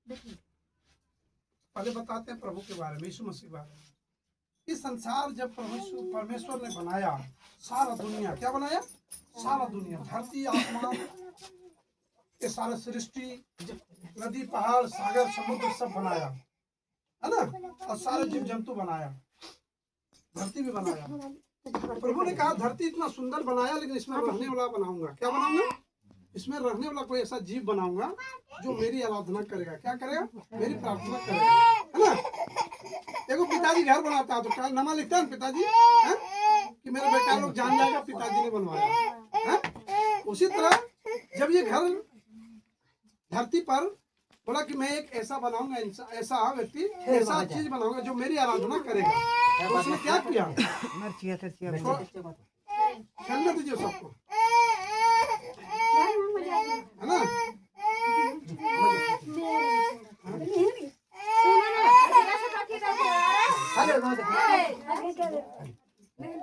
पहले बताते हैं प्रभु के बारे में, यीशु मसीह के बारे में। इस संसार जब परमेश्वर ने बनाया, सारा दुनिया क्या बनाया, सारा दुनिया, धरती आसमान, ये सारा सृष्टि, नदी पहाड़ सागर समुद्र सब बनाया है ना, और सारे जीव जंतु बनाया, धरती भी बनाया। प्रभु ने कहा धरती इतना सुंदर बनाया, लेकिन इसमें रहने वाला बनाऊंगा। क्या बनाऊंगा? इसमें रहने वाला कोई ऐसा जीव बनाऊंगा जो मेरी आराधना करेगा। क्या करेगा? मेरी प्रार्थना करेगा, है ना। देखो पिताजी घर बनाता है तो क्या नामा लिखता है पिताजी, है? कि मेरे बेटा लोग जान जाएगा पिताजी ने बनवाया है। उसी तरह जब ये घर धरती पर बोला कि मैं एक ऐसा बनाऊंगा, ऐसा व्यक्ति, ऐसा चीज बनाऊंगा जो मेरी आराधना करेगा, तो उसने क्या किया? खेलने दीजिए सबको, है ना।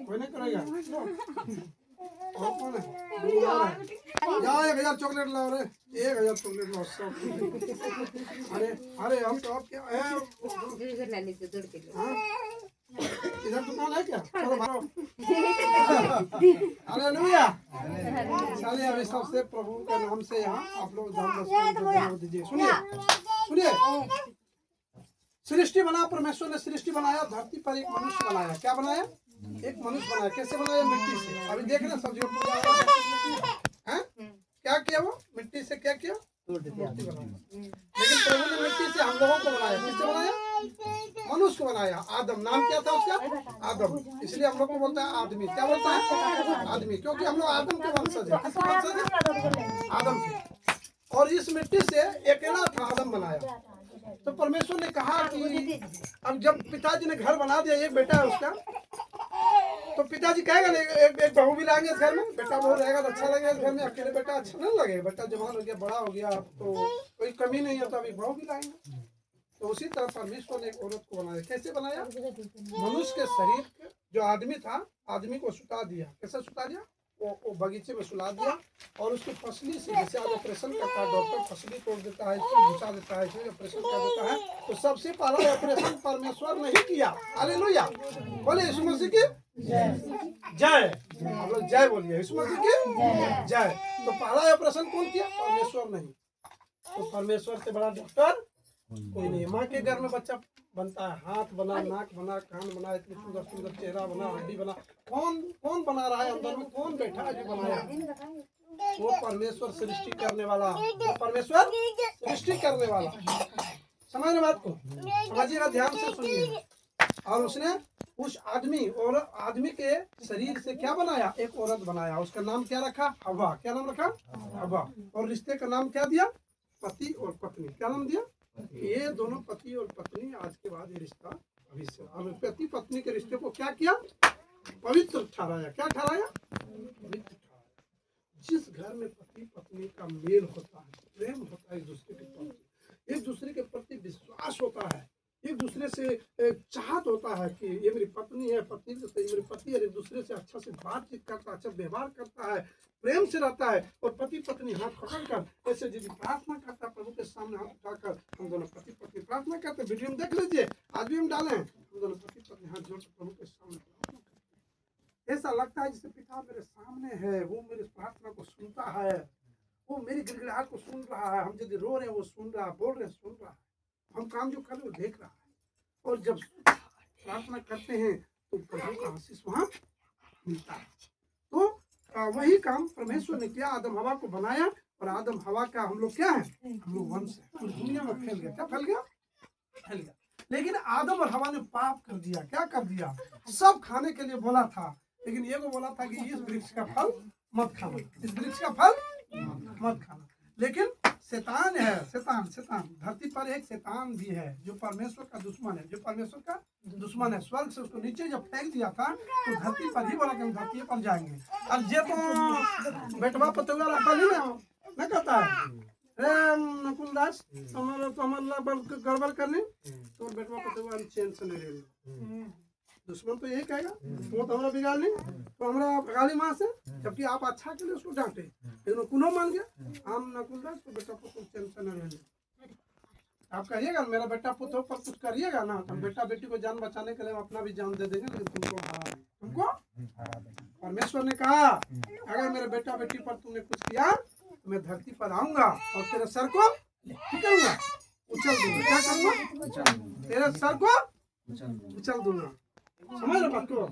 कोई नहीं करेगा। और कौन है? जाओ 1000 चॉकलेट लाओ रे, 1000 चॉकलेट लाओ सब। अरे हम तो आप क्या है, इधर दुकान है क्या? चलो भागो। हालेलुया। चलिए अभी सबसे प्रभु के नाम से यहाँ आप लोग धन्यवाद दीजिए। सुनिए, सृष्टि बना, परमेश्वर ने सृष्टि बनाया, धरती पर एक मनुष्य बनाया। क्या बनाया? एक मनुष्य बनाया। कैसे बनाया? मिट्टी से। अभी देख रहे सब्जियों पूजा, क्या किया? वो मिट्टी से क्या किया? मूर्ति बनाया। लेकिन प्रभु ने मिट्टी से हम लोगों को बनाया। किससे बनाया? मनुष्य को बनाया। आदम नाम क्या था उसका? आदम। इसलिए हम लोग को बोलता है आदमी। क्या बोलता है? आदमी, क्योंकि हम लोग आदम के वंशज हैं। किसके वंशज हैं? आदम के। और इस मिट्टी से अकेला था आदम बनाया। तो परमेश्वर ने कहा कि अब जब पिताजी ने घर बना दिया, एक बेटा है उसका, तो पिताजी कहेगा एक बहू भी लाएंगे इस घर में, बेटा बहू रहेगा तो अच्छा लगेगा इस घर में। अकेले बेटा अच्छा नहीं लगेगा, बेटा जवान हो गया, बड़ा हो गया, तो कोई कमी नहीं है, तो अभी बहू भी लाएंगे। तो उसी तरह परमेश्वर ने एक औरत को बनाया। कैसे बनाया? मनुष्य के शरीर जो आदमी था, आदमी को सुता दिया। कैसे सुता दिया? वो बगीचे में सुला दिया, और उसकी फसली से, जैसे आज ऑपरेशन करता है डॉक्टर, फसली तोड़ देता है, इसको घुसा देता है, इसमें ऑपरेशन कर देता है, तो सबसे पहला ऑपरेशन परमेश्वर नहीं किया। हालेलुया। बोले यीशु मसीह की जय। हम लोग जय बोलिए, यीशु मसीह की जय। तो पहला ऑपरेशन कौन किया? परमेश्वर नहीं। तो परमेश्वर से बड़ा डॉक्टर कोई नहीं। माँ के घर में बच्चा बनता है, हाथ बना, नाक बना, कान बना, इतनी सुंदर सुंदर चेहरा बना, हड्डी बना, कौन बना रहा है अंदर में? कौन बैठा है जो बनाया? वो परमेश्वर सृष्टि करने वाला, वो परमेश्वर सृष्टि करने वाला। समझ बात को? समझिएगा, ध्यान से सुनिए। और उसने उस आदमी के शरीर से क्या बनाया? एक औरत बनाया। उसका नाम क्या रखा? हवा। क्या नाम रखा? हवा। और रिश्ते का नाम क्या दिया? पति और पत्नी। क्या नाम दिया? ये दोनों पति और पत्नी, आज के बाद ये रिश्ता भविष्य, और पति पत्नी के रिश्ते को क्या किया? पवित्र ठहराया। क्या ठहराया? पवित्र ठहराया। जिस घर में पति पत्नी का मेल होता है, प्रेम होता है, एक दूसरे के प्रति विश्वास होता है, एक दूसरे से चाहत होता है कि ये मेरी पत्नी है, पत्नी तो मेरी पति है, एक दूसरे से अच्छा से बातचीत करता है, अच्छा व्यवहार करता है, प्रेम से रहता है, और पति पत्नी हाथ पकड़कर ऐसे यदि प्रार्थना करता है, प्रभु के सामने हाथ उठाकर हम दोनों पति पत्नी प्रार्थना करते हैं। वीडियो में देख लीजिए, आज भी हम डाले हैं, हम दोनों पति पत्नी हाथ जोड़कर प्रभु के सामने प्रार्थना करते हैं। ऐसा लगता है जैसे पिता मेरे सामने है, वो मेरी प्रार्थना को सुनता है, वो मेरी गिड़गिड़ाहट को सुन रहा है, हम यदि रो रहे हैं वो सुन रहा है, बोल रहे हैं सुन रहा है, हम काम जो कर रहे हैं वो देख रहा है। और जब प्रार्थना करते हैं तो प्रभु का आशीष वहां मिलता है। तो वही काम परमेश्वर ने किया, आदम हवा को बनाया, और आदम हवा का हम लोग क्या है? हम लोग वंश है। पूरी दुनिया में फैल गया। क्या फैल गया? फैल गया। लेकिन आदम और हवा ने पाप कर दिया। क्या कर दिया? सब खाने के लिए बोला था, लेकिन ये को बोला था कि इस वृक्ष का फल मत खाना, इस वृक्ष का फल मत खाना। लेकिन शैतान है, शैतान धरती पर एक शैतान भी है जो परमेश्वर का दुश्मन है, जो परमेश्वर का दुश्मन है। स्वर्ग से उसको नीचे जब फेंक दिया था तो धरती पर ही बोला कि हम धरती पर जाएंगे। और जे तो बेटवा पतुआ रखा नहीं कहता है, नकुलदास हमारा गड़बड़ करने, तो बेटवा पतुआ चैन से नहीं रहेगा। दुश्मन तो यही कहेगा, वो तो हमारा बिगाड़ नहीं, तो हमारा भगाली माँ से, जबकि आप अच्छा के लिए उसको डांटे, लेकिन वो कुनो मान गया, हम नकुलदास तो बेटा को टेंशन नहीं रहने। आप कहिएगा मेरा बेटा पुत्र पर कुछ करिएगा ना, हम बेटा बेटी को जान बचाने के लिए हम अपना भी जान दे देंगे, लेकिन तुमको हरा देंगे। तुमको परमेश्वर ने कहा अगर मेरे बेटा बेटी पर तुमने कुछ किया तो मैं धरती पर आऊंगा और तेरे सर को करूंगा, उछल दूंगा। क्या करूंगा? तेरे सर को उछल दूंगा। समझ लो बात को,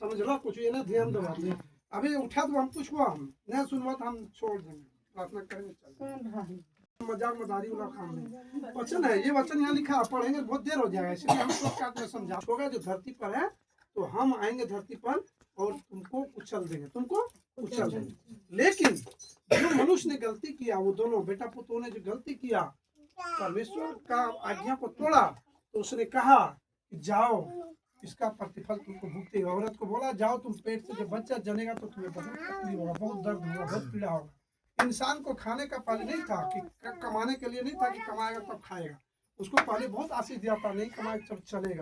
समझ लो कुछ ये ना ध्यान दो बात में। अभी उठा तो हम पूछबो, हम नहीं सुनबो तो हम छोड़ देंगे, प्रार्थना करेंगे, चल मजाक मजारी वाला काम नहीं। वचन है, ये वचन यहाँ लिखा, पढ़ेंगे बहुत देर हो जाएगा, इसलिए हम शॉर्टकट में समझा होगा। जो धरती पर है तो हम आएंगे धरती पर और तुमको उछल देंगे, तुमको उछल देंगे। लेकिन जो मनुष्य ने गलती किया, वो दोनों बेटा पुत्रों ने जो गलती किया, परमेश्वर का आज्ञा को तोड़ा, तो उसने कहा कि जाओ इसका प्रतिफल तुमको भुगतेगा। औरत को बोला जाओ तुम पेट से जब बच्चा जनेगा तो तुम्हें बहुत तकलीफ होगा, बहुत दर्द होगा, बहुत पीड़ा होगा। इंसान को खाने का पहले नहीं था कि कमाने के लिए नहीं था कि कमाएगा तब खाएगा, उसको पहले बहुत आशीष दिया था, नहीं कमाएगा तब चलेगा।